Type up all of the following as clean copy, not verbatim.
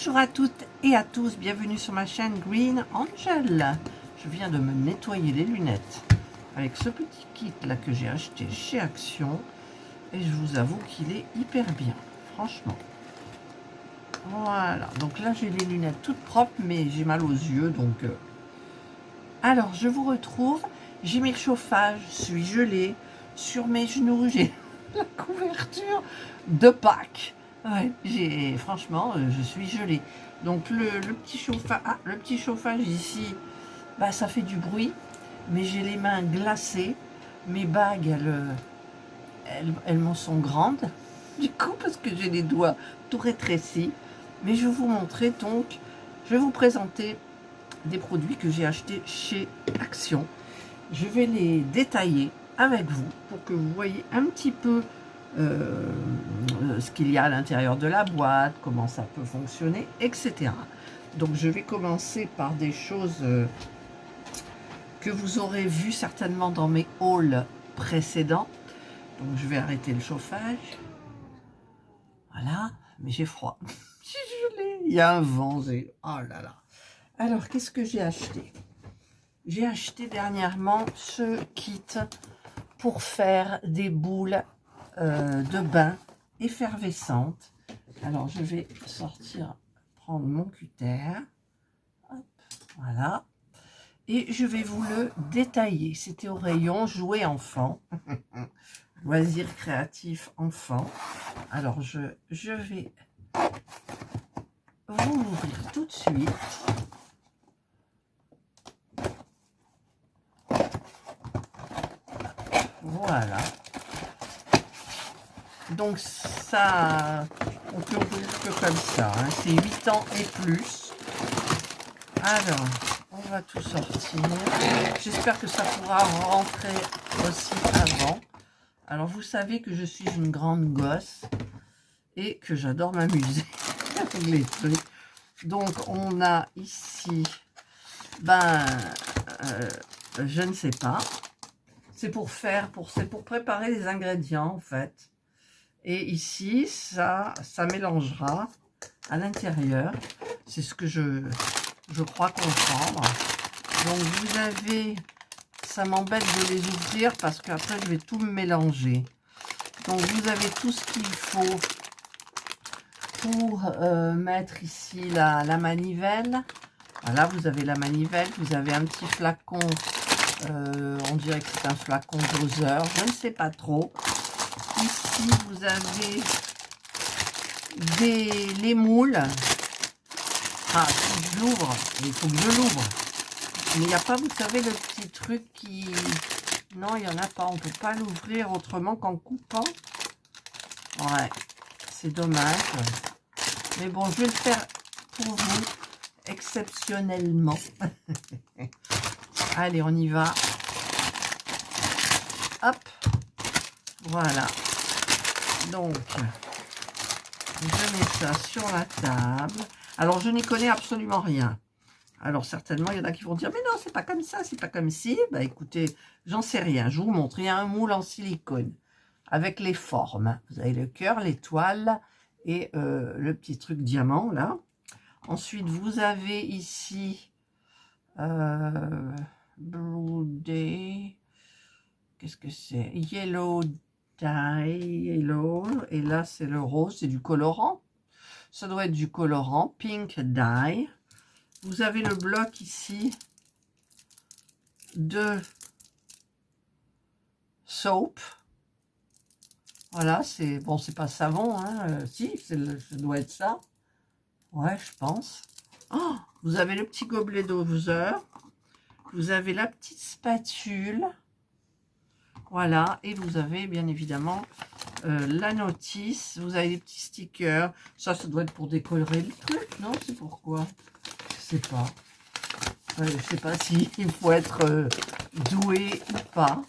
Bonjour à toutes et à tous, bienvenue sur ma chaîne Green Angel. Je viens de me nettoyer les lunettes avec ce petit kit là que j'ai acheté chez Action et je vous avoue qu'il est hyper bien, franchement. Voilà, donc là j'ai les lunettes toutes propres mais j'ai mal aux yeux donc... Alors je vous retrouve, j'ai mis le chauffage, je suis gelée, sur mes genoux j'ai la couverture de Pâques. Ouais, franchement, je suis gelée. Donc le petit chauffage ici, bah, ça fait du bruit, mais j'ai les mains glacées. Mes bagues, elles m'en sont grandes, du coup, parce que j'ai les doigts tout rétrécis. Mais je vais vous montrer, donc, je vais vous présenter des produits que j'ai achetés chez Action. Je vais les détailler avec vous pour que vous voyez un petit peu ce qu'il y a à l'intérieur de la boîte, comment ça peut fonctionner, etc. Donc je vais commencer par des choses que vous aurez vues certainement dans mes hauls précédents. Donc je vais arrêter le chauffage. Voilà, mais j'ai froid. J'ai gelé, il y a un vent. Oh là là. Alors qu'est-ce que j'ai acheté? J'ai acheté dernièrement ce kit pour faire des boules de bain effervescentes. Alors je vais prendre mon cutter, hop, voilà, et je vais vous le détailler. C'était au rayon jouets enfants, loisirs créatifs enfants. Alors je vais vous l'ouvrir tout de suite. Voilà. Donc ça, on peut ouvrir que comme ça, hein. C'est 8 ans et plus. Alors, on va tout sortir. J'espère que ça pourra rentrer aussi avant. Alors, vous savez que je suis une grande gosse et que j'adore m'amuser avec les trucs. Donc, on a ici, je ne sais pas. C'est pour préparer les ingrédients en fait. Et ici, ça mélangera à l'intérieur. C'est ce que je crois comprendre. Donc vous avez, ça m'embête de les ouvrir parce qu'après je vais tout me mélanger. Donc vous avez tout ce qu'il faut pour mettre ici la manivelle. Voilà, vous avez la manivelle, vous avez un petit flacon. On dirait que c'est un flacon doseur, je ne sais pas trop. Ici, vous avez les moules. Ah, si je l'ouvre, il faut que je l'ouvre. Mais il n'y a pas, vous savez, le petit truc qui... Non, il n'y en a pas. On ne peut pas l'ouvrir autrement qu'en coupant. Ouais, c'est dommage. Mais bon, je vais le faire pour vous, exceptionnellement. Allez, on y va. Hop. Voilà. Donc, je mets ça sur la table. Alors, je n'y connais absolument rien. Alors, certainement, il y en a qui vont dire, mais non, c'est pas comme ça, c'est pas comme si. Bah, écoutez, j'en sais rien. Je vous montre. Il y a un moule en silicone avec les formes. Vous avez le cœur, l'étoile et le petit truc diamant, là. Ensuite, vous avez ici Blue Day. Qu'est-ce que c'est? Yellow Dye, Yellow. Et là, c'est le rose, c'est du colorant. Ça doit être du colorant. Pink Dye. Vous avez le bloc ici de soap. Voilà, c'est bon, c'est pas savon, hein. Si, ça doit être ça. Ouais, je pense. Oh, vous avez le petit gobelet doseur. Vous avez la petite spatule. Voilà, et vous avez bien évidemment la notice. Vous avez des petits stickers. Ça doit être pour décorer le truc, non? C'est pourquoi? Je sais pas. Je sais pas s'il faut être doué ou pas.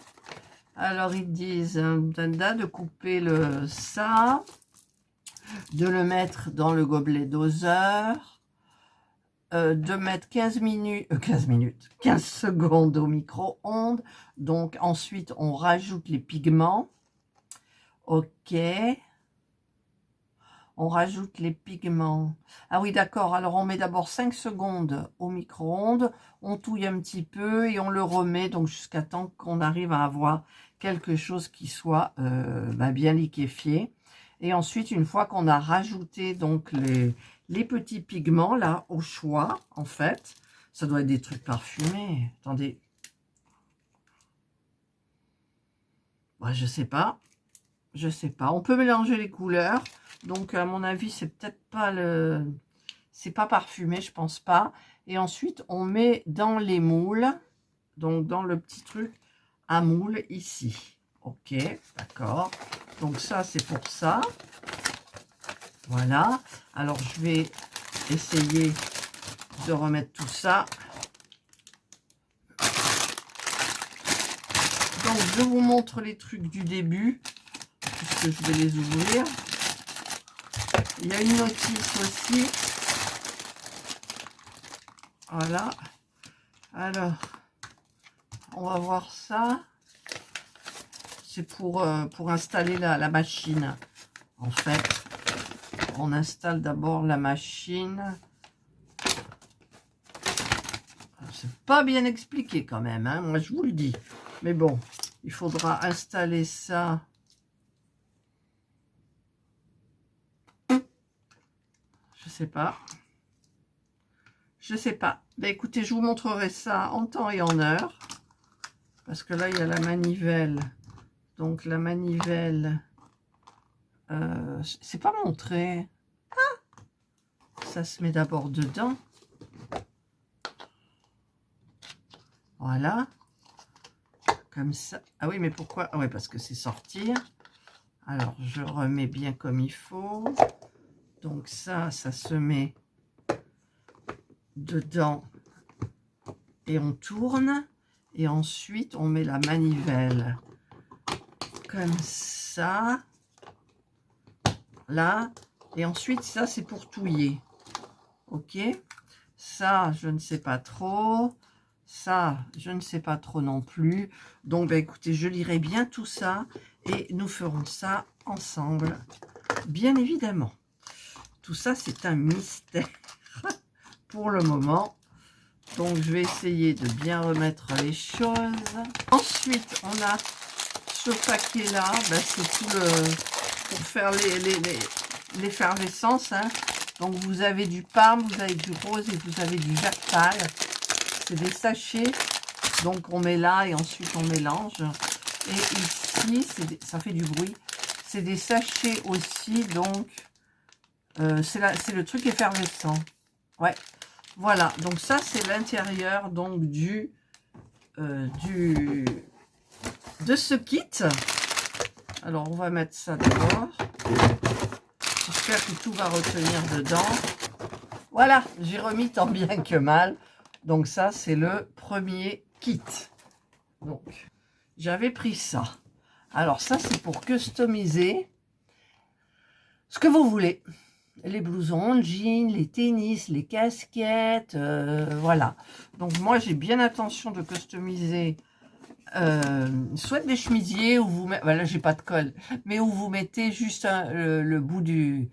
Alors, ils disent de couper ça, de le mettre dans le gobelet doseur, de mettre 15 secondes au micro-ondes. Donc, ensuite, on rajoute les pigments. Ok. On rajoute les pigments. Ah oui, d'accord. Alors, on met d'abord 5 secondes au micro-ondes. On touille un petit peu et on le remet donc jusqu'à temps qu'on arrive à avoir quelque chose qui soit bien liquéfié. Et ensuite, une fois qu'on a rajouté donc les petits pigments, là, au choix, en fait, ça doit être des trucs parfumés. Attendez. Ouais, je sais pas. Je sais pas. On peut mélanger les couleurs. Donc, à mon avis, c'est peut-être pas le... C'est pas parfumé, je pense pas. Et ensuite, on met dans les moules, donc dans le petit truc à moule ici. Ok, d'accord. Donc ça, c'est pour ça. Voilà. Alors, je vais essayer de remettre tout ça. Donc, je vous montre les trucs du début, puisque je vais les ouvrir. Il y a une notice aussi. Voilà. Alors, on va voir ça. C'est pour installer la machine. En fait, on installe d'abord la machine. C'est pas bien expliqué quand même, hein, moi je vous le dis. Mais bon, il faudra installer ça. Je sais pas. Je sais pas. Ben, écoutez, je vous montrerai ça en temps et en heure. Parce que là, il y a la manivelle. Donc la manivelle, c'est pas montré. Ah, ça se met d'abord dedans. Voilà. Comme ça. Ah oui, mais pourquoi? Ah oui, parce que c'est sortir. Alors, je remets bien comme il faut. Donc ça se met dedans et on tourne. Et ensuite, on met la manivelle comme ça. Là. Et ensuite, ça, c'est pour touiller. Ok. Ça, je ne sais pas trop. Ça, je ne sais pas trop non plus. Donc, écoutez, je lirai bien tout ça et nous ferons ça ensemble, bien évidemment. Tout ça, c'est un mystère pour le moment. Donc, je vais essayer de bien remettre les choses. Ensuite, on a ce paquet-là. C'est tout le... pour faire l'effervescence. Hein. Donc, vous avez du parme, vous avez du rose et vous avez du vert pâle. C'est des sachets, donc on met là et ensuite on mélange. Et ici, ça fait du bruit. C'est des sachets aussi, donc c'est le truc effervescent. Ouais, voilà. Donc ça, c'est l'intérieur donc de ce kit. Alors on va mettre ça d'abord. J'espère que tout va retenir dedans. Voilà, j'ai remis tant bien que mal. Donc ça, c'est le premier kit. Donc, j'avais pris ça. Alors ça, c'est pour customiser ce que vous voulez. Les blousons, le jean, les tennis, les casquettes, voilà. Donc moi, j'ai bien attention de customiser soit des chemisiers où vous mettez, voilà, j'ai pas de col, mais où vous mettez juste le bout du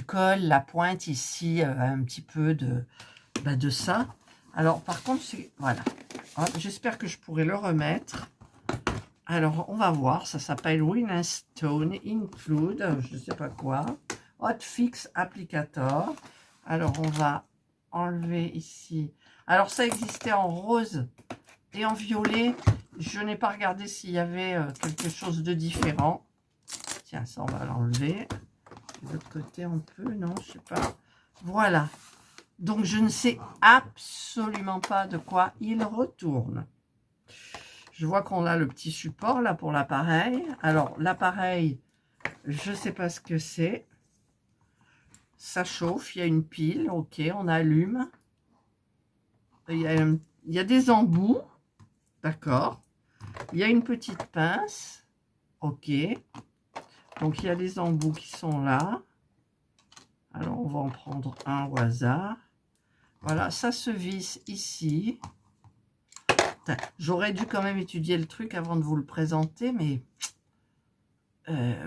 col, la pointe ici, un petit peu de ça. Alors, par contre, c'est... Voilà. J'espère que je pourrai le remettre. Alors, on va voir. Ça s'appelle Win & Stone Include, je ne sais pas quoi. Hot Fix Applicator. Alors, on va enlever ici. Alors, ça existait en rose et en violet. Je n'ai pas regardé s'il y avait quelque chose de différent. Tiens, ça, on va l'enlever. De l'autre côté, on peut, non, je sais pas. Voilà. Donc, je ne sais absolument pas de quoi il retourne. Je vois qu'on a le petit support là pour l'appareil. Alors, l'appareil, je ne sais pas ce que c'est. Ça chauffe, il y a une pile. Ok, on allume. Il y a des embouts. D'accord. Il y a une petite pince. Ok. Donc, il y a des embouts qui sont là. Alors, on va en prendre un au hasard. Voilà, ça se visse ici. J'aurais dû quand même étudier le truc avant de vous le présenter, mais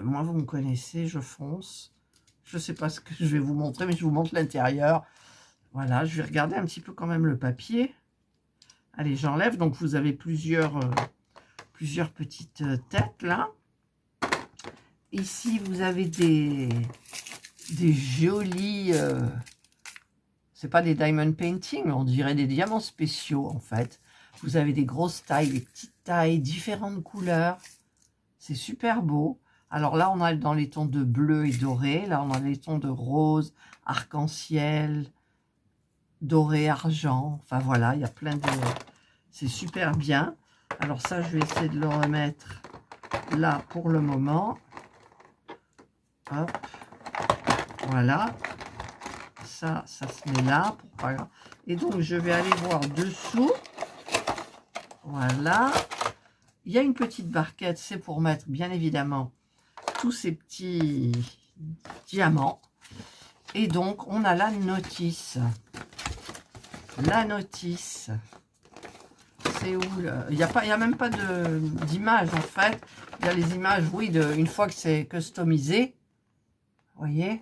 moi, vous me connaissez, je fonce. Je ne sais pas ce que je vais vous montrer, mais je vous montre l'intérieur. Voilà, je vais regarder un petit peu quand même le papier. Allez, j'enlève. Donc, vous avez plusieurs petites têtes, là. Ici, vous avez des jolis... c'est pas des diamond painting, mais on dirait des diamants spéciaux, en fait. Vous avez des grosses tailles, des petites tailles, différentes couleurs. C'est super beau. Alors là, on a dans les tons de bleu et doré. Là, on a les tons de rose, arc-en-ciel, doré, argent. Enfin, voilà, il y a plein de... C'est super bien. Alors ça, je vais essayer de le remettre là pour le moment. Hop. Voilà. Ça se met là. Pour pas... Et donc, je vais aller voir dessous. Voilà. Il y a une petite barquette. C'est pour mettre, bien évidemment, tous ces petits diamants. Et donc, on a la notice. La notice. C'est où il n'y a même pas d'image, en fait. Il y a les images, oui, une fois que c'est customisé. Vous voyez,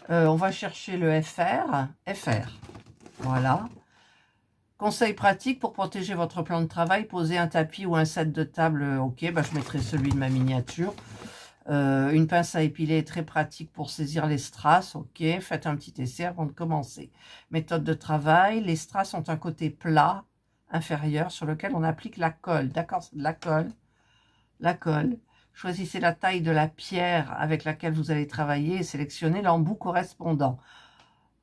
on va chercher le FR. Voilà. Conseil pratique pour protéger votre plan de travail. Poser un tapis ou un set de table. Ok, bah, je mettrai celui de ma miniature. Une pince à épiler est très pratique pour saisir les strass. Ok, faites un petit essai avant de commencer. Méthode de travail. Les strass ont un côté plat inférieur sur lequel on applique la colle. D'accord, c'est de la colle. La colle. Choisissez la taille de la pierre avec laquelle vous allez travailler et sélectionnez l'embout correspondant.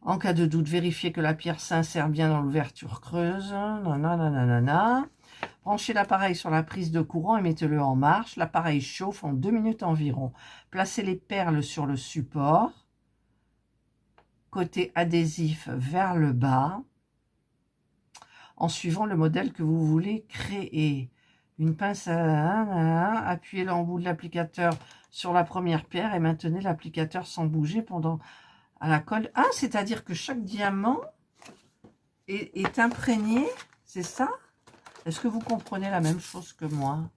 En cas de doute, vérifiez que la pierre s'insère bien dans l'ouverture creuse. Nanana. Branchez l'appareil sur la prise de courant et mettez-le en marche. L'appareil chauffe en 2 minutes environ. Placez les perles sur le support. Côté adhésif vers le bas. En suivant le modèle que vous voulez créer. Une pince à appuyez l'embout de l'applicateur sur la première pierre et maintenez l'applicateur sans bouger pendant à la colle. Ah, c'est-à-dire que chaque diamant est imprégné, c'est ça? Est-ce que vous comprenez la même chose que moi?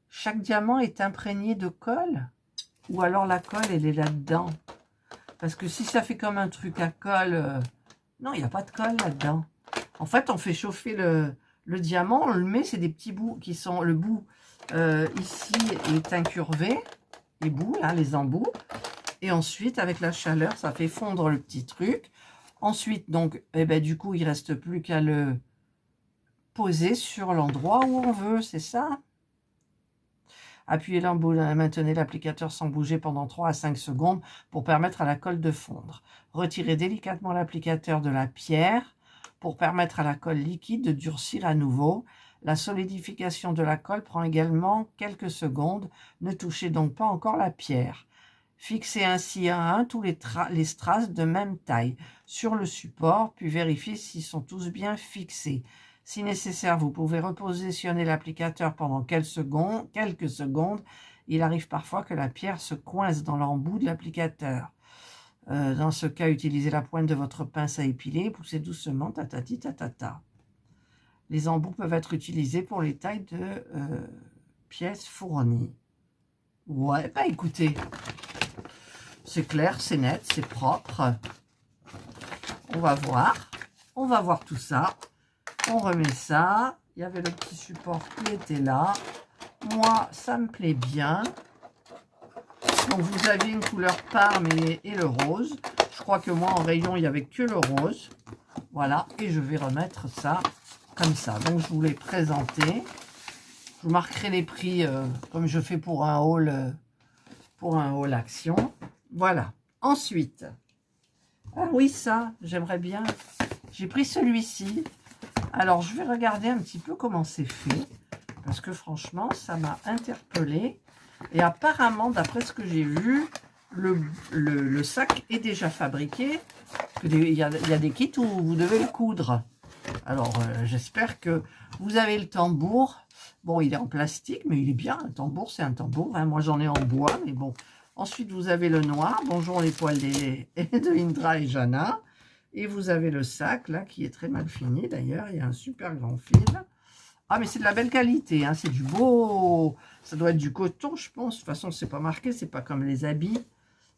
Chaque diamant est imprégné de colle? Ou alors la colle, elle est là-dedans? Parce que si ça fait comme un truc à colle... non, il n'y a pas de colle là-dedans. En fait, on fait chauffer le diamant, on le met, c'est des petits bouts qui sont... Le bout ici est incurvé, les bouts, là, les embouts. Et ensuite, avec la chaleur, ça fait fondre le petit truc. Ensuite, donc, eh ben, du coup, il ne reste plus qu'à le poser sur l'endroit où on veut, c'est ça? Appuyez l'embout, maintenez l'applicateur sans bouger pendant 3 à 5 secondes pour permettre à la colle de fondre. Retirez délicatement l'applicateur de la pierre pour permettre à la colle liquide de durcir à nouveau. La solidification de la colle prend également quelques secondes. Ne touchez donc pas encore la pierre. Fixez ainsi un à un tous les strass de même taille sur le support, puis vérifiez s'ils sont tous bien fixés. Si nécessaire, vous pouvez repositionner l'applicateur pendant quelques secondes. Il arrive parfois que la pierre se coince dans l'embout de l'applicateur. Dans ce cas, utilisez la pointe de votre pince à épiler, poussez doucement, tatati tatata. Les embouts peuvent être utilisés pour les tailles de pièces fournies. Ouais, bah écoutez, c'est clair, c'est net, c'est propre. On va voir tout ça. On remet ça. Il y avait le petit support qui était là. Moi, ça me plaît bien. Donc, vous avez une couleur parme et le rose. Je crois que moi, en rayon, il n'y avait que le rose. Voilà. Et je vais remettre ça comme ça. Donc, je vous l'ai présenté. Je vous marquerai les prix comme je fais pour un haul action. Voilà. Ensuite, ah oui, ça, j'aimerais bien. J'ai pris celui-ci. Alors, je vais regarder un petit peu comment c'est fait. Parce que franchement, ça m'a interpellée. Et apparemment, d'après ce que j'ai vu, le sac est déjà fabriqué. Il y a des kits où vous devez le coudre. Alors, j'espère que vous avez le tambour. Bon, il est en plastique, mais il est bien. Un tambour, c'est un tambour. Hein. Moi, j'en ai en bois, mais bon. Ensuite, vous avez le noir. Bonjour les poils de Indra et Jana. Et vous avez le sac, là, qui est très mal fini, d'ailleurs. Il y a un super grand fil. Ah, mais c'est de la belle qualité, hein, c'est du beau... Ça doit être du coton, je pense. De toute façon, c'est pas marqué, c'est pas comme les habits.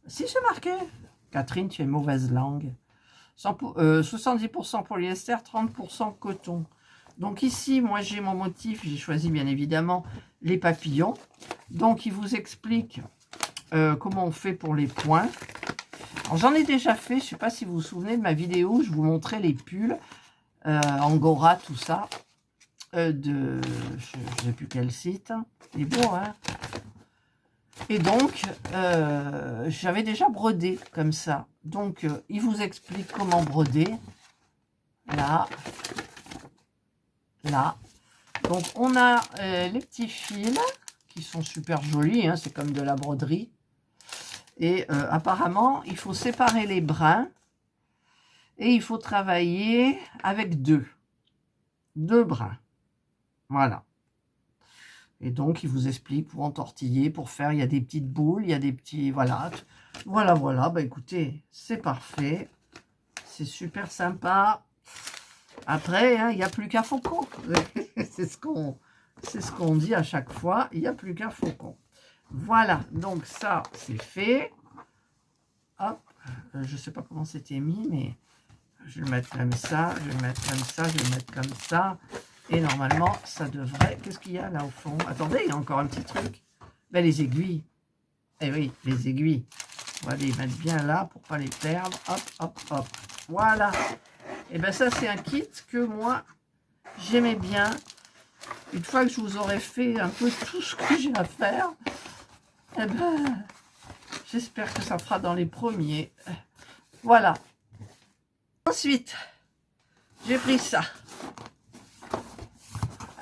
Si, c'est marqué. Catherine, tu es mauvaise langue. 70% polyester, 30% coton. Donc ici, moi, j'ai mon motif. J'ai choisi, bien évidemment, les papillons. Donc, il vous explique comment on fait pour les points. J'en ai déjà fait. Je ne sais pas si vous vous souvenez de ma vidéo où je vous montrais les pulls. Angora, tout ça. Je ne sais plus quel site. Il est beau, hein? Et donc, j'avais déjà brodé comme ça. Donc, il vous explique comment broder. Là. Là. Donc, on a les petits fils qui sont super jolis. Hein, c'est comme de la broderie. Et apparemment, il faut séparer les brins. Et il faut travailler avec deux brins. Voilà. Et donc, il vous explique pour entortiller, pour faire, il y a des petites boules, il y a des petits, voilà. Voilà. Bah écoutez, c'est parfait. C'est super sympa. Après, hein, il n'y a plus qu'à Faucon. C'est ce qu'on dit à chaque fois. Il n'y a plus qu'à Faucon. Voilà, donc ça, c'est fait. Hop, je ne sais pas comment c'était mis, mais je vais le mettre comme ça, je vais le mettre comme ça, je vais le mettre comme ça. Et normalement, ça devrait... Qu'est-ce qu'il y a là au fond? Attendez, il y a encore un petit truc. Ben, les aiguilles. Eh oui, les aiguilles. On va les mettre bien là pour ne pas les perdre. Hop, hop, hop. Voilà. Et bien ça, c'est un kit que moi, j'aimais bien. Une fois que je vous aurai fait un peu tout ce que j'ai à faire, eh ben, j'espère que ça fera dans les premiers. Voilà. Ensuite, j'ai pris ça.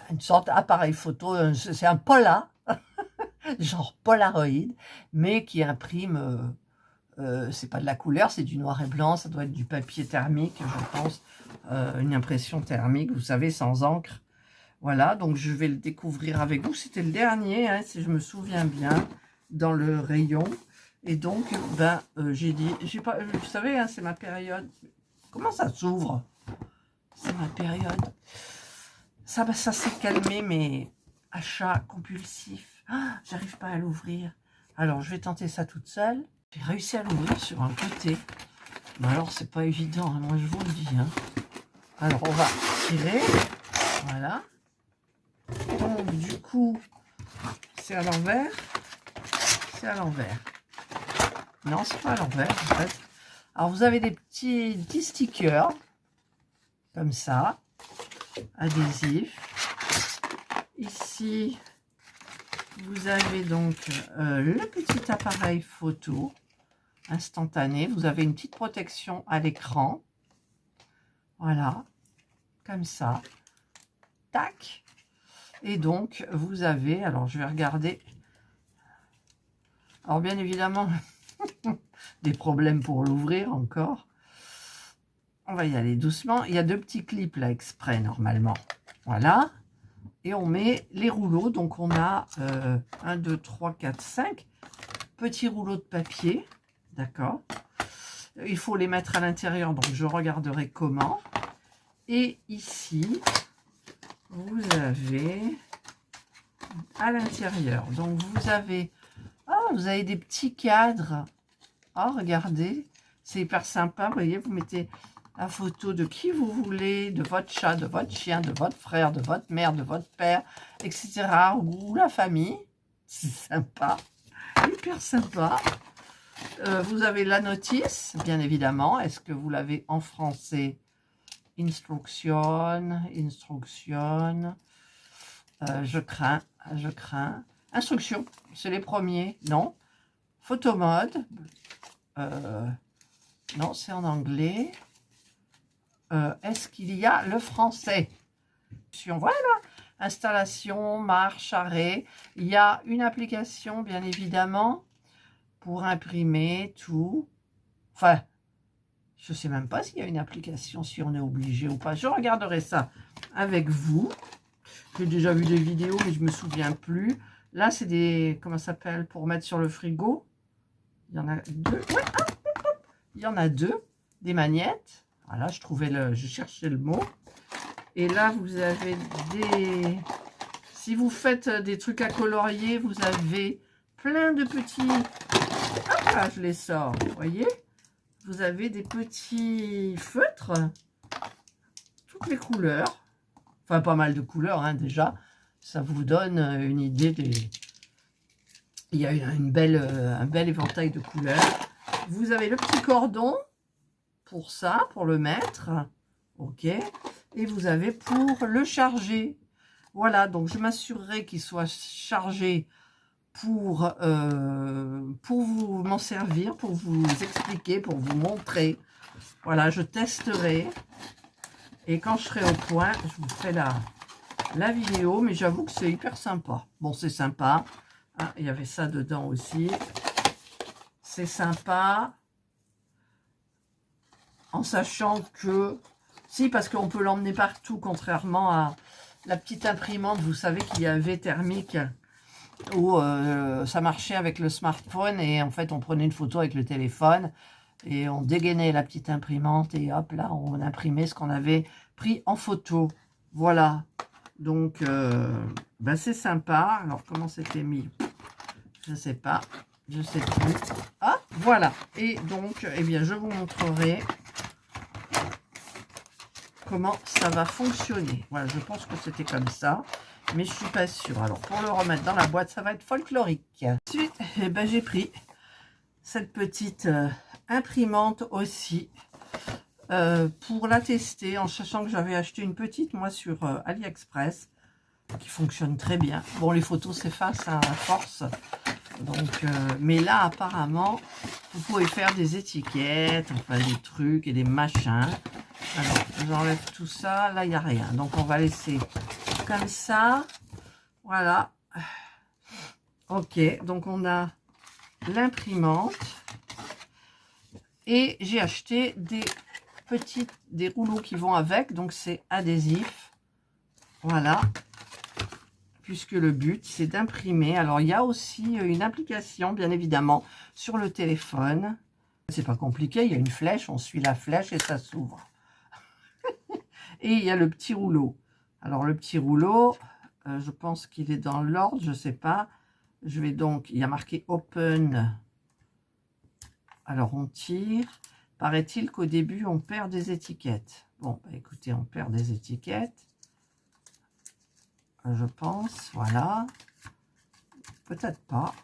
Une sorte d'appareil photo, c'est un Pola, genre Polaroid, mais qui imprime, c'est pas de la couleur, c'est du noir et blanc, ça doit être du papier thermique, je pense, une impression thermique, vous savez, sans encre. Voilà, donc je vais le découvrir avec vous. C'était le dernier, hein, si je me souviens bien, dans le rayon. Et donc, ben, j'ai dit, j'ai pas, vous savez, hein, c'est ma période. Comment ça s'ouvre? C'est ma période. Ça s'est calmé, mes achats compulsifs. Ah, j'arrive pas à l'ouvrir. Alors, je vais tenter ça toute seule. J'ai réussi à l'ouvrir sur un côté. Mais alors, c'est pas évident, hein, moi je vous le dis. Hein. Alors, on va tirer. Voilà. Donc, du coup, c'est à l'envers. C'est à l'envers. Non, c'est pas à l'envers, en fait. Alors, vous avez des petits stickers. Comme ça. Adhésifs. Ici, vous avez donc le petit appareil photo instantané. Vous avez une petite protection à l'écran. Voilà, comme ça. Tac. Et donc, vous avez, alors je vais regarder. Alors bien évidemment, des problèmes pour l'ouvrir encore. On va y aller doucement. Il y a deux petits clips là exprès normalement. Voilà. Et on met les rouleaux. Donc, on a 1, 2, 3, 4, 5 petits rouleaux de papier. D'accord. Il faut les mettre à l'intérieur. Donc, je regarderai comment. Et ici, vous avez à l'intérieur. Donc, vous avez des petits cadres. Oh, regardez. C'est hyper sympa. Vous voyez, vous mettez la photo de qui vous voulez, de votre chat, de votre chien, de votre frère, de votre mère, de votre père, etc. Ou la famille. C'est sympa. Hyper sympa. Vous avez la notice, bien évidemment. Est-ce que vous l'avez en français? Instruction. Je crains. Instruction, c'est les premiers. Non. Photomode. Non, c'est en anglais. Est-ce qu'il y a le français? Voilà, installation, marche, arrêt. Il y a une application, bien évidemment, pour imprimer tout. Enfin, je ne sais même pas s'il y a une application, si on est obligé ou pas. Je regarderai ça avec vous. J'ai déjà vu des vidéos, mais je ne me souviens plus. Là, c'est des, comment ça s'appelle, pour mettre sur le frigo. Il y en a deux. Ouais, il y en a deux, des magnettes. Voilà, je cherchais le mot. Et là, vous avez des... Si vous faites des trucs à colorier, vous avez plein de petits... Ah, je les sors, vous voyez? Vous avez des petits feutres, toutes les couleurs. Enfin, pas mal de couleurs, hein, déjà. Ça vous donne une idée des... Il y a un bel éventail de couleurs. Vous avez le petit cordon pour ça, pour le mettre. OK. Et vous avez pour le charger. Voilà, donc je m'assurerai qu'il soit chargé pour vous m'en servir, pour vous expliquer, pour vous montrer. Voilà, je testerai. Et quand je serai au point, je vous ferai la vidéo. Mais j'avoue que c'est hyper sympa. Bon, c'est sympa. Ah, il y avait ça dedans aussi. C'est sympa. En sachant que... Si, parce qu'on peut l'emmener partout, contrairement à la petite imprimante, vous savez qu'il y avait thermique, où ça marchait avec le smartphone, et en fait, on prenait une photo avec le téléphone, et on dégainait la petite imprimante, et hop, là, on imprimait ce qu'on avait pris en photo. Voilà. Donc, ben, c'est sympa. Alors, comment c'était mis? Je ne sais pas. Je ne sais plus. Ah, voilà. Et donc, eh bien, je vous montrerai comment ça va fonctionner. Voilà, je pense que c'était comme ça, mais je suis pas sûre. Alors, pour le remettre dans la boîte, ça va être folklorique. Ensuite, eh ben, j'ai pris cette petite imprimante aussi pour la tester, en sachant que j'avais acheté une petite, moi, sur AliExpress, qui fonctionne très bien. Bon, les photos s'effacent à force. Donc, mais là, apparemment, vous pouvez faire des étiquettes, enfin des trucs et des machins. Alors, j'enlève tout ça. Là, il n'y a rien. Donc, on va laisser comme ça. Voilà. OK. Donc, on a l'imprimante. Et j'ai acheté des rouleaux qui vont avec. Donc, c'est adhésif. Voilà. Puisque le but, c'est d'imprimer. Alors, il y a aussi une application, bien évidemment, sur le téléphone. C'est pas compliqué. Il y a une flèche. On suit la flèche et ça s'ouvre. Et il y a le petit rouleau. Alors, le petit rouleau, je pense qu'il est dans l'ordre, je ne sais pas. Je vais donc, il y a marqué Open. Alors, on tire. Paraît-il qu'au début, on perd des étiquettes. Bon, bah, écoutez, on perd des étiquettes. Je pense, voilà. Peut-être pas.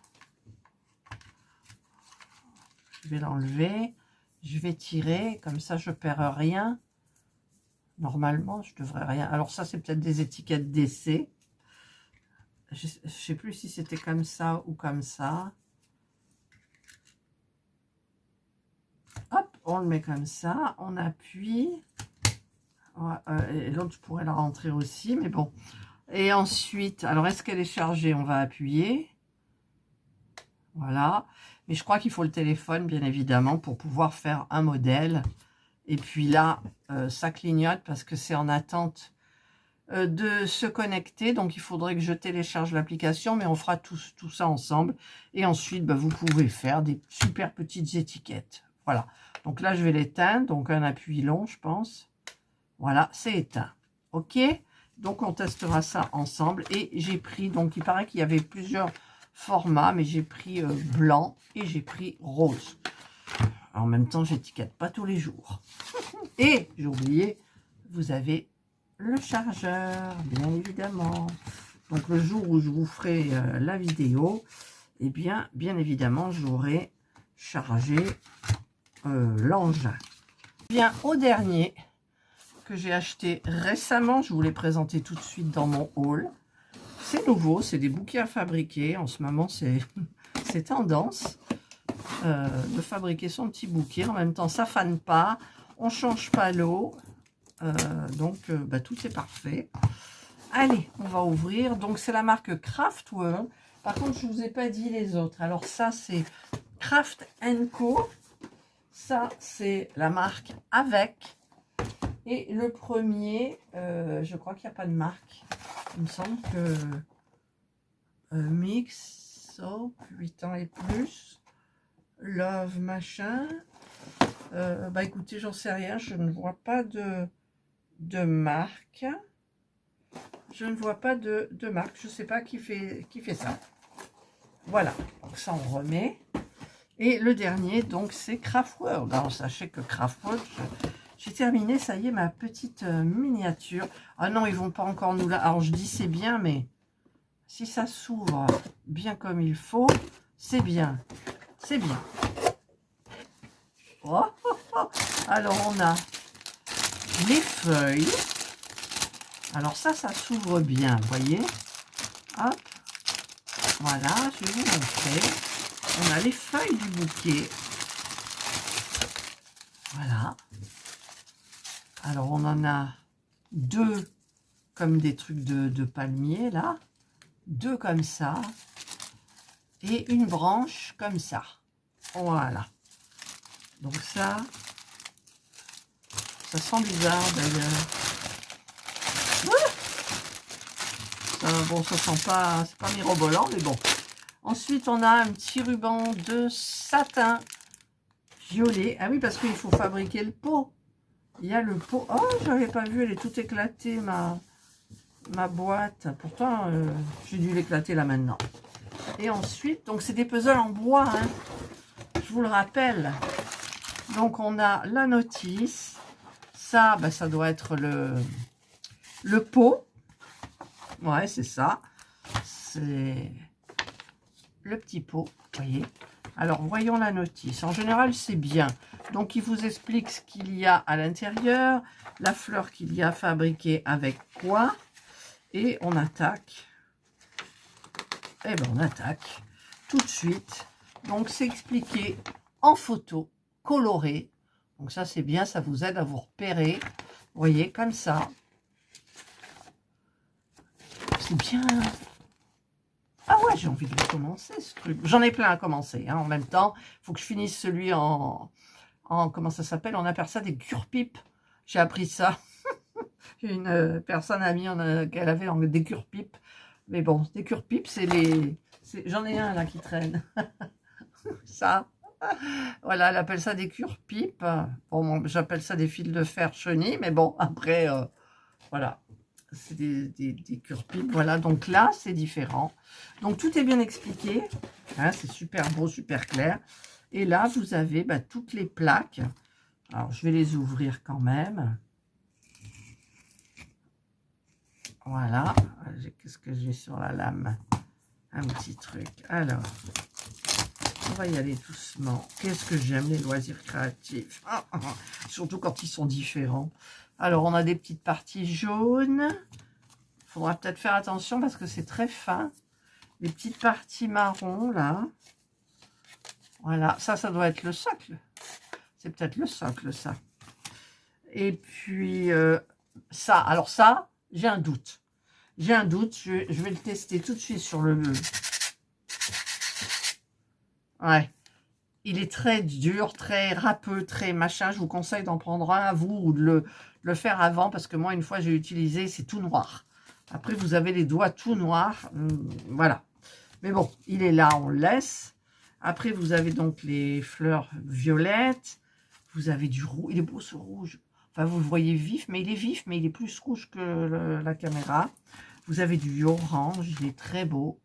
Je vais l'enlever. Je vais tirer, comme ça, je ne perds rien. Normalement, je devrais rien. Alors ça, c'est peut-être des étiquettes d'essai. Je ne sais plus si c'était comme ça ou comme ça. Hop, on le met comme ça. On appuie. Et l'autre, je pourrais la rentrer aussi, mais bon. Et ensuite, alors est-ce qu'elle est chargée? On va appuyer. Voilà. Mais je crois qu'il faut le téléphone, bien évidemment, pour pouvoir faire un modèle. Et puis là, ça clignote parce que c'est en attente de se connecter. Donc, il faudrait que je télécharge l'application, mais on fera tout ça ensemble. Et ensuite, bah, vous pouvez faire des super petites étiquettes. Voilà. Donc là, je vais l'éteindre. Donc, un appui long, je pense. Voilà, c'est éteint. OK? Donc, on testera ça ensemble. Et j'ai pris, donc, il paraît qu'il y avait plusieurs formats, mais j'ai pris blanc et j'ai pris rose. En même temps, j'étiquette pas tous les jours. Et, j'ai oublié, vous avez le chargeur, bien évidemment. Donc, le jour où je vous ferai la vidéo, eh bien évidemment, j'aurai chargé l'engin. Bien, au dernier que j'ai acheté récemment, je vous l'ai présenté tout de suite dans mon haul. C'est nouveau, c'est des bouquets à fabriquer. En ce moment, c'est tendance. De fabriquer son petit bouquet. En même temps, ça fane pas, on change pas l'eau, donc bah, tout est parfait. Allez, on va ouvrir. Donc, c'est la marque Craft World. Par contre, je vous ai pas dit les autres. Alors, ça, c'est Craft & Co. Ça, c'est la marque Avec. Et le premier, je crois qu'il n'y a pas de marque. Il me semble que Mix, Soap, 8 ans et plus. Love machin. Bah écoutez, j'en sais rien, je ne vois pas de de marque. Je ne vois pas de marque. Je ne sais pas qui fait ça. Voilà. Donc ça, on remet. Et le dernier, donc, c'est Craftworld. Alors, sachez que Craftworld, j'ai terminé. Ça y est, ma petite miniature. Ah non, ils vont pas encore nous la... Alors, je dis c'est bien, mais si ça s'ouvre bien comme il faut, c'est bien. C'est bien. Oh, oh, oh. Alors, on a les feuilles. Alors ça s'ouvre bien, vous voyez. Hop. Voilà, je vais vous montrer. On a les feuilles du bouquet. Voilà. Alors, on en a 2 comme des trucs de palmier, là. 2 comme ça. Et une branche comme ça. Voilà. Donc ça sent bizarre d'ailleurs. Bon, ça sent pas, c'est pas mirobolant, mais bon. Ensuite, on a un petit ruban de satin violet. Ah oui, parce qu'il faut fabriquer le pot. Il y a le pot. Oh, j'avais pas vu, elle est toute éclatée, ma boîte. Pourtant, j'ai dû l'éclater là maintenant. Et ensuite, donc c'est des puzzles en bois, hein. Je vous le rappelle. Donc, on a la notice. Ça, ben, ça doit être le pot. Ouais, c'est ça. C'est le petit pot, vous voyez. Alors, voyons la notice. En général, c'est bien. Donc, il vous explique ce qu'il y a à l'intérieur, la fleur qu'il y a fabriquée avec quoi. Et on attaque. Eh bien, on attaque tout de suite. Donc, c'est expliqué en photo, coloré. Donc, ça, c'est bien. Ça vous aide à vous repérer. Vous voyez, comme ça. C'est bien. Ah ouais, j'ai envie de recommencer ce truc. J'en ai plein à commencer. Hein. En même temps, il faut que je finisse celui en comment ça s'appelle? On appelle ça des cure-pipes. J'ai appris ça. Une personne a mis qu'elle avait des cure-pipes. Mais bon, des cure-pipes, c'est les... J'en ai un là qui traîne. Ça. Voilà, elle appelle ça des cure-pipes. Bon, j'appelle ça des fils de fer chenilles. Mais bon, après, voilà. C'est des cure-pipes. Voilà, donc là, c'est différent. Donc, tout est bien expliqué. Hein, c'est super beau, super clair. Et là, vous avez toutes les plaques. Alors, je vais les ouvrir quand même. Voilà. Qu'est-ce que j'ai sur la lame? Un petit truc. Alors, on va y aller doucement. Qu'est-ce que j'aime les loisirs créatifs. Surtout quand ils sont différents. Alors, on a des petites parties jaunes. Il faudra peut-être faire attention parce que c'est très fin. Les petites parties marron, là. Voilà, ça doit être le socle. C'est peut-être le socle, ça. Et puis, ça. Alors ça, j'ai un doute. J'ai un doute. Je vais le tester tout de suite sur le... Ouais. Il est très dur, très râpeux, très machin. Je vous conseille d'en prendre un à vous ou de le faire avant parce que moi, une fois, j'ai utilisé, c'est tout noir. Après, vous avez les doigts tout noirs. Voilà. Mais bon, il est là, on le laisse. Après, vous avez donc les fleurs violettes. Vous avez du rouge. Il est beau ce rouge. Enfin, vous le voyez vif, mais il est plus rouge que la caméra. Vous avez du orange, il est très beau.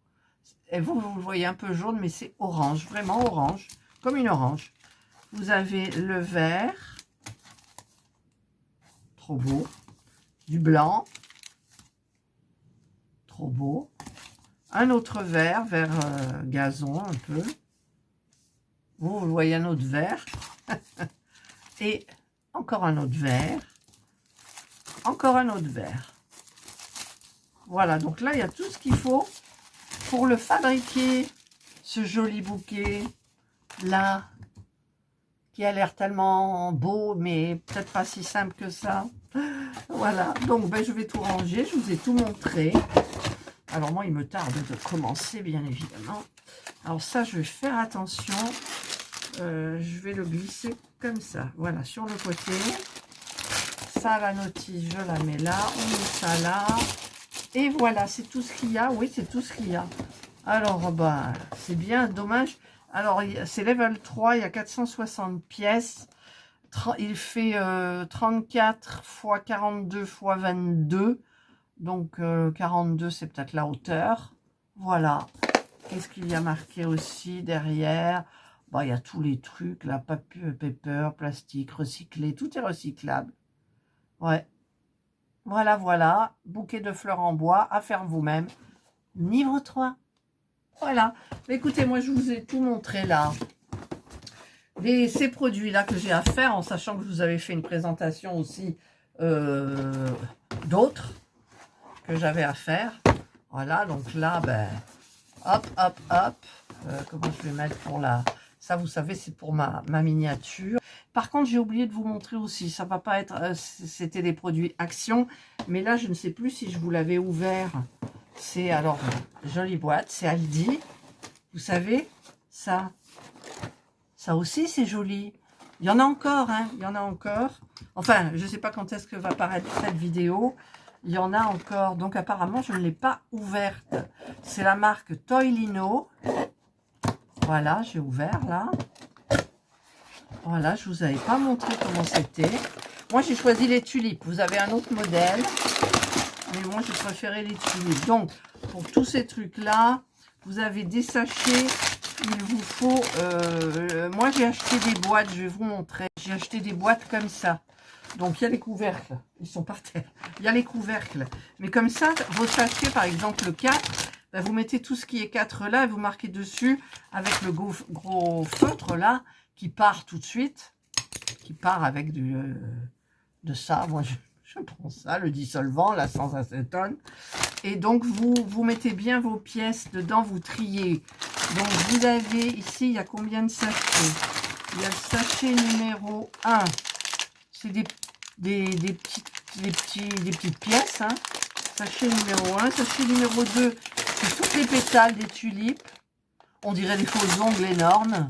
Et vous le voyez un peu jaune, mais c'est orange, vraiment orange, comme une orange. Vous avez le vert, trop beau. Du blanc, trop beau. Un autre vert gazon un peu. Vous voyez un autre vert. Et encore un autre vert. Encore un autre vert. Voilà, donc là, il y a tout ce qu'il faut pour le fabriquer, ce joli bouquet là, qui a l'air tellement beau, mais peut-être pas si simple que ça. Voilà, donc je vais tout ranger, je vous ai tout montré. Alors moi, il me tarde de commencer, bien évidemment. Alors ça, je vais faire attention. Je vais le glisser comme ça. Voilà, sur le côté. Ça, la notice, je la mets là. On met ça là. Et voilà, c'est tout ce qu'il y a. Oui, c'est tout ce qu'il y a. Alors, c'est bien, dommage. Alors, c'est level 3, il y a 460 pièces. Il fait 34 x 42 x 22. Donc 42, c'est peut-être la hauteur. Voilà. Qu'est-ce qu'il y a marqué aussi derrière? Bon, il y a tous les trucs, là, papier, paper, plastique, recyclé, tout est recyclable. Ouais. Voilà, voilà. Bouquet de fleurs en bois à faire vous-même. Niveau 3. Voilà. Écoutez, moi, je vous ai tout montré là. Ces produits-là que j'ai à faire, en sachant que je vous avais fait une présentation aussi d'autres que j'avais à faire. Voilà, donc là, ben, hop, hop, hop. Comment je vais mettre pour la... Ça, vous savez, c'est pour ma miniature. Par contre, j'ai oublié de vous montrer aussi. Ça va pas être... C'était des produits Action. Mais là, je ne sais plus si je vous l'avais ouvert. C'est, alors, jolie boîte. C'est Aldi. Vous savez, ça... Ça aussi, c'est joli. Il y en a encore, hein. Il y en a encore. Enfin, je ne sais pas quand est-ce que va paraître cette vidéo. Il y en a encore. Donc, apparemment, je ne l'ai pas ouverte. C'est la marque Toilino. Voilà, j'ai ouvert, là. Voilà, je ne vous avais pas montré comment c'était. Moi, j'ai choisi les tulipes. Vous avez un autre modèle. Mais moi, j'ai préféré les tulipes. Donc, pour tous ces trucs-là, vous avez des sachets. Il vous faut... moi, j'ai acheté des boîtes. Je vais vous montrer. J'ai acheté des boîtes comme ça. Donc, il y a les couvercles. Ils sont par terre. Il y a les couvercles. Mais comme ça, vos sachets, par exemple, le 4, ben, vous mettez tout ce qui est 4 là et vous marquez dessus avec le gros feutre là qui part tout de suite. Qui part avec de ça. Moi, je prends ça, le dissolvant, là, sans acétone. Et donc, vous mettez bien vos pièces dedans, vous triez. Donc, vous avez ici, il y a combien de sachets? Il y a le sachet numéro 1. C'est des petites pièces. Hein. Sachet numéro 1. Sachet numéro 2, c'est toutes les pétales des tulipes. On dirait des faux ongles énormes.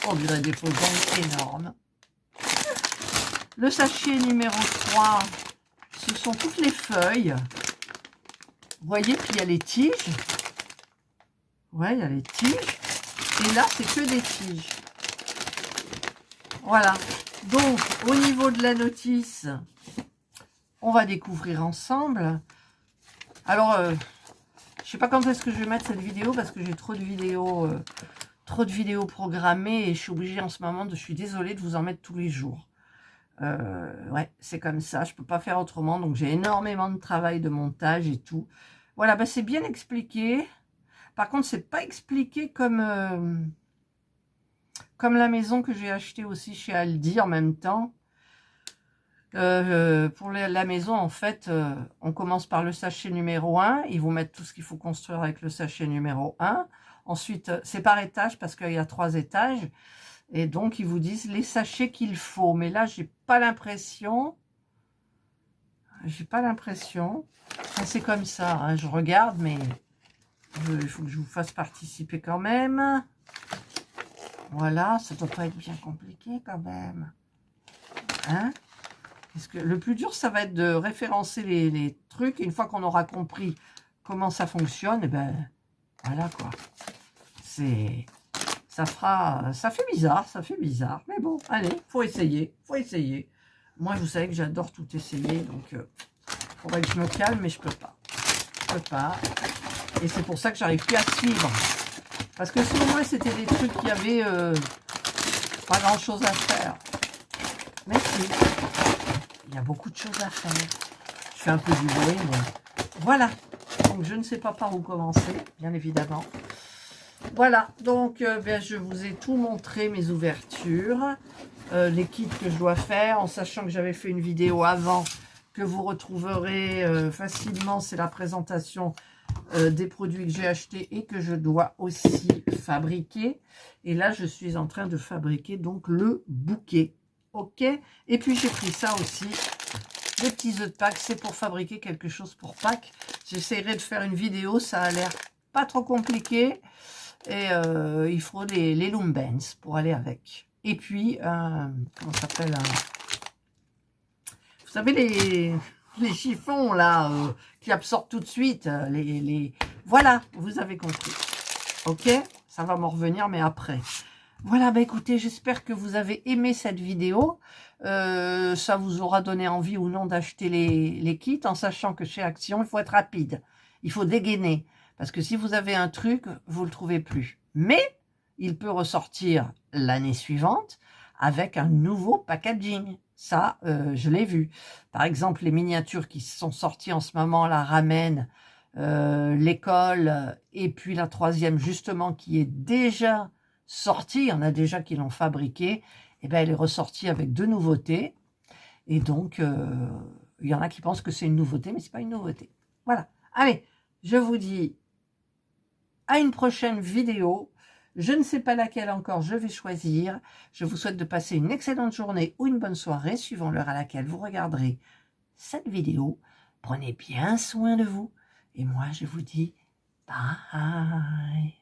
On dirait des faux ongles énormes. Le sachet numéro 3, ce sont toutes les feuilles. Vous voyez, puis il y a les tiges. Ouais, il y a les tiges. Et là, c'est que des tiges. Voilà. Donc, au niveau de la notice, on va découvrir ensemble. Alors, je ne sais pas quand est-ce que je vais mettre cette vidéo parce que j'ai trop de vidéos programmées et je suis obligée en ce moment je suis désolée de vous en mettre tous les jours. Ouais, c'est comme ça, je peux pas faire autrement, donc j'ai énormément de travail de montage et tout. Voilà, bah c'est bien expliqué. Par contre, c'est pas expliqué comme la maison que j'ai achetée aussi chez Aldi en même temps. Pour la maison, en fait, on commence par le sachet numéro 1. Ils vous mettent tout ce qu'il faut construire avec le sachet numéro 1. Ensuite, c'est par étage parce qu'il y a 3 étages. Et donc, ils vous disent les sachets qu'il faut. Mais là, j'ai pas l'impression. J'ai pas l'impression. Enfin, c'est comme ça. Hein, je regarde, mais il faut que je vous fasse participer quand même. Voilà, ça doit pas être bien compliqué quand même. Hein? Parce que le plus dur, ça va être de référencer les trucs. Et une fois qu'on aura compris comment ça fonctionne, et ben voilà quoi. Ça fait bizarre. Mais bon, allez, faut essayer. Moi, vous savez que j'adore tout essayer, donc faudrait que je me calme, mais je peux pas. Et c'est pour ça que j'arrive plus à suivre. Parce que si au moins c'était des trucs qui avaient pas grand chose à faire. Mais si, il y a beaucoup de choses à faire. Je fais un peu du bruit, mais voilà. Donc je ne sais pas par où commencer, bien évidemment. Voilà, donc je vous ai tout montré, mes ouvertures, les kits que je dois faire, en sachant que j'avais fait une vidéo avant que vous retrouverez facilement. C'est la présentation des produits que j'ai achetés et que je dois aussi fabriquer. Et là, je suis en train de fabriquer donc le bouquet. Ok. Et puis, j'ai pris ça aussi, des petits œufs de Pâques. C'est pour fabriquer quelque chose pour Pâques. J'essaierai de faire une vidéo. Ça a l'air pas trop compliqué. Et il faut les lumbens pour aller avec. Et puis, comment ça s'appelle, vous savez, les chiffons, là, qui absorbent tout de suite. Voilà, vous avez compris. Ok, ça va m'en revenir, mais après. Voilà, bah écoutez, j'espère que vous avez aimé cette vidéo. Ça vous aura donné envie ou non d'acheter les kits, en sachant que chez Action, il faut être rapide. Il faut dégainer. Parce que si vous avez un truc, vous ne le trouvez plus. Mais il peut ressortir l'année suivante avec un nouveau packaging. Ça, je l'ai vu. Par exemple, les miniatures qui sont sorties en ce moment, la ramène, l'école, et puis la troisième, justement, qui est déjà sortie, il y en a déjà qui l'ont fabriquée, et ben elle est ressortie avec 2 nouveautés. Et donc, il y en a qui pensent que c'est une nouveauté, mais ce n'est pas une nouveauté. Voilà. Allez, je vous dis à une prochaine vidéo. Je ne sais pas laquelle encore je vais choisir. Je vous souhaite de passer une excellente journée ou une bonne soirée, suivant l'heure à laquelle vous regarderez cette vidéo. Prenez bien soin de vous. Et moi, je vous dis bye.